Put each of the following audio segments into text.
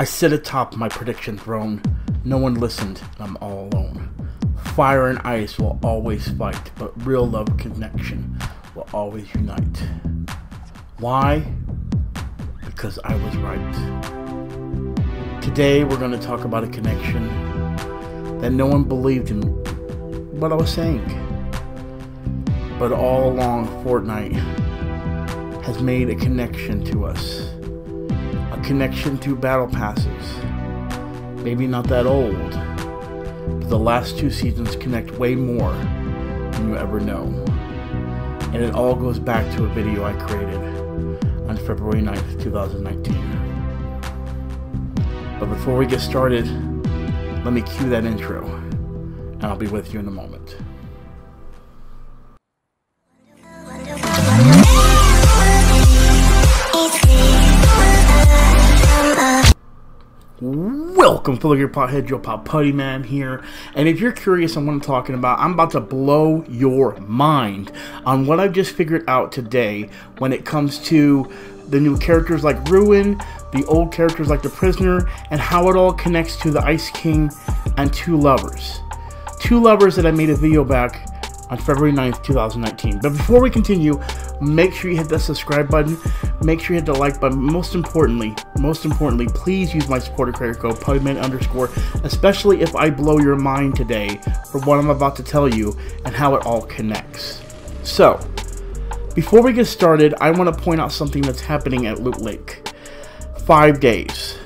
I sit atop my prediction throne. No one listened, and I'm all alone. Fire and ice will always fight, but real love and connection will always unite. Why? Because I was right. Today we're going to talk about a connection that no one believed in what I was saying. But all along, Fortnite has made a connection to us. A connection to battle passes. Maybe not that old, but the last 2 seasons connect way more than you ever know. And it all goes back to a video I created on February 9th, 2019. But before we get started, let me cue that intro, and I'll be with you in a moment. Welcome, fellow your pothead, your pal Puttyman here. And if you're curious on what I'm talking about, I'm about to blow your mind on what I've just figured out today when it comes to the new characters like Ruin, the old characters like the Prisoner, and how it all connects to the Ice King and 2 lovers. 2 lovers that I made a video back on February 9th, 2019. But before we continue, make sure you hit that subscribe button, make sure you hit the like button. Most importantly, please use my supporter creator code Puttyman_, especially if I blow your mind today for what I'm about to tell you and how it all connects. So, before we get started, I want to point out something that's happening at Loot Lake. 5 days.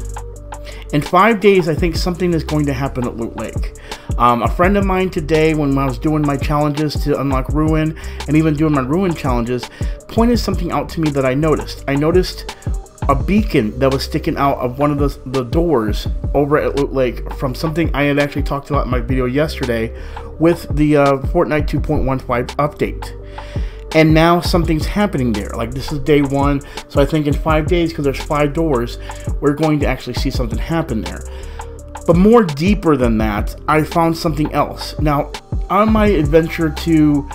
In 5 days, I think something is going to happen at Loot Lake. A friend of mine today, when I was doing my challenges to unlock Ruin, and even doing my Ruin challenges, pointed something out to me that I noticed. I noticed a beacon that was sticking out of one of the doors over at Loot Lake from something I had actually talked about in my video yesterday with the Fortnite 2.15 update. And now something's happening there. Like, this is day 1, so I think in 5 days, because there's 5 doors, we're going to actually see something happen there. But more deeper than that, I found something else. Now, on my adventure to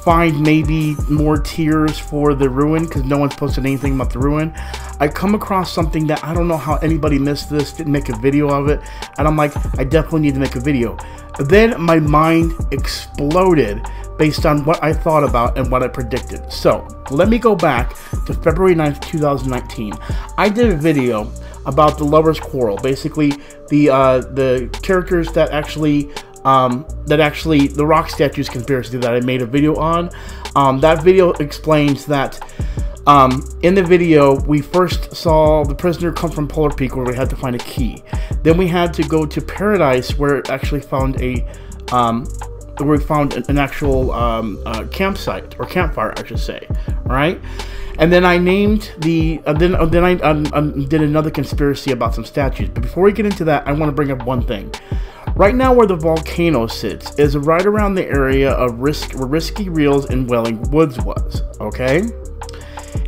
find maybe more tiers for the Ruin, because no one's posted anything about the Ruin, I come across something that I don't know how anybody missed this, didn't make a video of it, and I'm like, I definitely need to make a video. Then my mind exploded based on what I thought about and what I predicted. So, let me go back to February 9th, 2019. I did a video about the lovers' quarrel, basically the characters that actually the rock statues conspiracy that I made a video on. That video explains that in the video we first saw the Prisoner come from Polar Peak, where we had to find a key. Then we had to go to Paradise, where it actually found where we found an actual campsite, or campfire, I should say. All right. And then I named the, then I did another conspiracy about some statues. But before we get into that, I want to bring up one thing. Right now, where the volcano sits is right around the area of where Risky Reels and Welling Woods was, okay?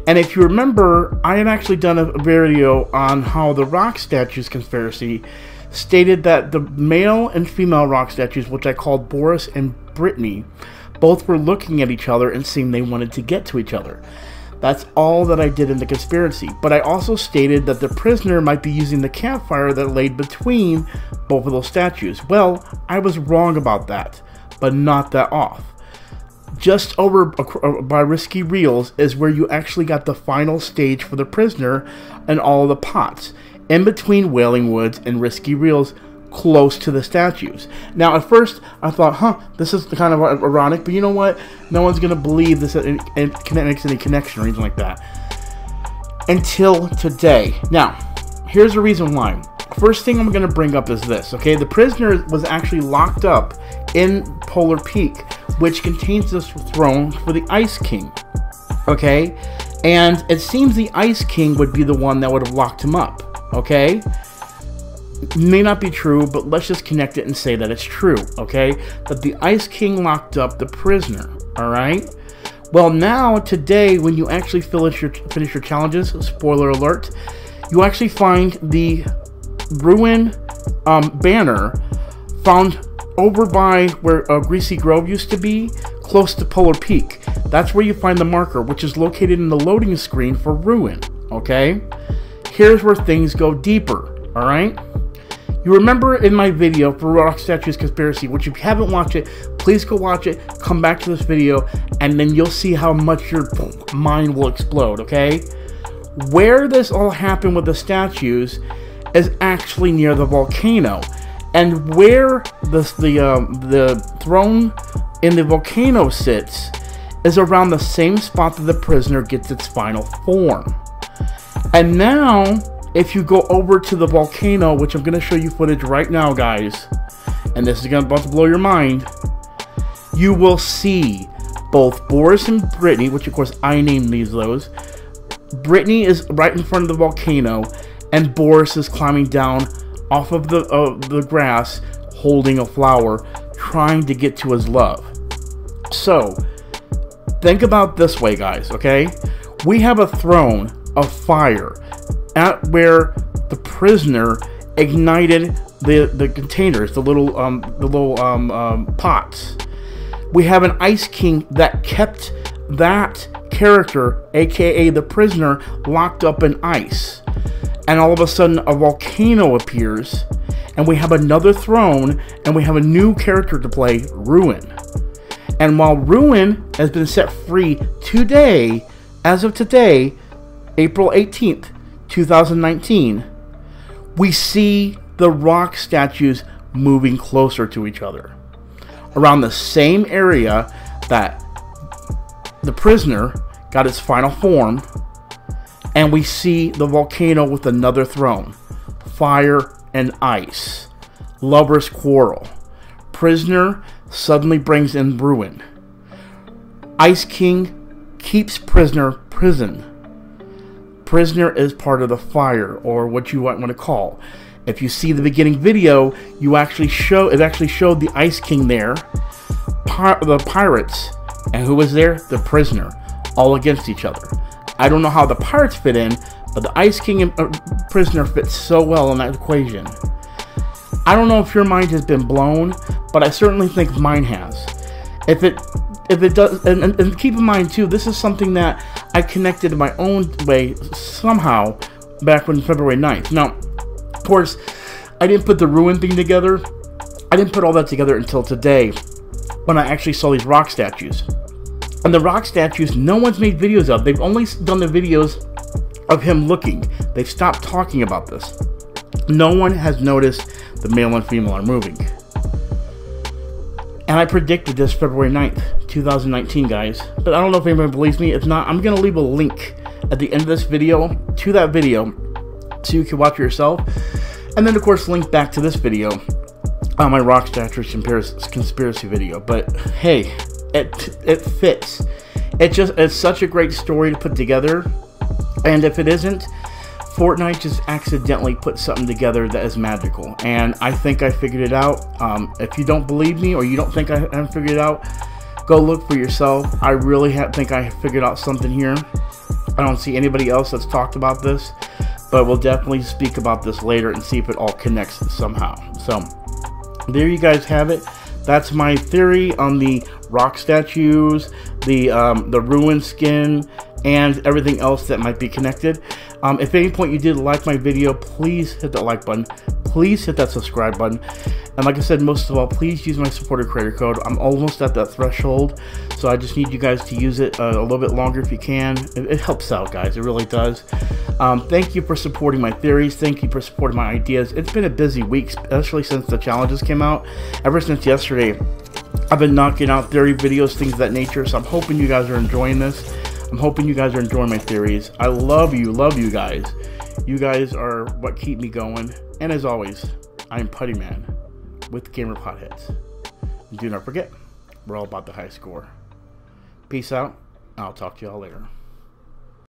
And if you remember, I had actually done a video on how the rock statues conspiracy stated that the male and female rock statues, which I called Boris and Brittany, both were looking at each other and seemed they wanted to get to each other. That's all that I did in the conspiracy. But I also stated that the Prisoner might be using the campfire that laid between both of those statues. Well, I was wrong about that, but not that off. Just over by Risky Reels is where you actually got the final stage for the Prisoner and all of the pots. In between Wailing Woods and Risky Reels, close to the statues. Now, at first, I thought, this is kind of ironic, but you know what? No one's going to believe this and makes any connection or anything like that. Until today. Now, here's the reason why. First thing I'm going to bring up is this, okay? The Prisoner was actually locked up in Polar Peak, which contains this throne for the Ice King, okay? And it seems the Ice King would be the one that would have locked him up, okay? May not be true, but let's just connect it and say that it's true, okay? That the Ice King locked up the Prisoner, alright? Well, now, today, when you actually finish your challenges, spoiler alert, you actually find the Ruin banner found over by where Greasy Grove used to be, close to Polar Peak. That's where you find the marker, which is located in the loading screen for Ruin, okay? Here's where things go deeper. Alright? You remember in my video for Rock Statues Conspiracy, which if you haven't watched it, please go watch it, come back to this video, and then you'll see how much your mind will explode, okay? Where this all happened with the statues is actually near the volcano. And where the throne in the volcano sits is around the same spot that the prisoner gets its final form. And now, if you go over to the volcano, which I'm going to show you footage right now, guys, and this is about to blow your mind, you will see both Boris and Brittany, which of course I named those. Brittany is right in front of the volcano, and Boris is climbing down off of the grass, holding a flower, trying to get to his love. So, think about this way, guys, okay? We have a throne of fire at where the prisoner ignited the containers, the little pots. We have an Ice King that kept that character, aka the prisoner, locked up in ice. And all of a sudden a volcano appears, and we have another throne, and we have a new character to play, Ruin. And while Ruin has been set free today, as of today, April 18th, 2019, we see the rock statues moving closer to each other, around the same area that the prisoner got its final form, and we see the volcano with another throne, fire and ice, lovers quarrel, prisoner suddenly brings in Ruin, Ice King keeps prisoner prison. Prisoner is part of the fire, or what you want to call. If you see the beginning video, it actually showed the Ice King there, the pirates, and who was there? The prisoner, all against each other. I don't know how the pirates fit in, but the Ice King and prisoner fit so well in that equation. I don't know if your mind has been blown, but I certainly think mine has. If it does, and keep in mind too, this is something that I connected in my own way somehow back on February 9th. Now, of course, I didn't put the Ruin thing together. I didn't put all that together until today, when I actually saw these rock statues. And the rock statues, no one's made videos of. They've only done the videos of him looking. They've stopped talking about this. No one has noticed the male and female are moving. And I predicted this February 9th, 2019, guys. But I don't know if anybody believes me. If not, I'm going to leave a link at the end of this video to that video so you can watch it yourself. And then, of course, link back to this video on my rock statue conspiracy video. But hey, it fits. It's such a great story to put together. And if it isn't, Fortnite just accidentally put something together that is magical, and I think I figured it out. If you don't believe me, or you don't think I haven't figured it out, go look for yourself. I really think I figured out something here. I don't see anybody else that's talked about this, but we'll definitely speak about this later and see if it all connects somehow. So there you guys have it. That's my theory on the rock statues, the Ruin skin, and everything else that might be connected. If at any point you did like my video, please hit that like button. Please hit that subscribe button. And like I said, most of all, please use my supporter creator code. I'm almost at that threshold, so I just need you guys to use it a little bit longer if you can. It helps out, guys. It really does. Thank you for supporting my theories. Thank you for supporting my ideas. It's been a busy week, especially since the challenges came out. Ever since yesterday, I've been knocking out theory videos, things of that nature, so I'm hoping you guys are enjoying this. I'm hoping you guys are enjoying my theories. I love you guys. You guys are what keep me going. And as always, I'm Puttyman with Gamer Potheads. And do not forget, we're all about the high score. Peace out. I'll talk to y'all later.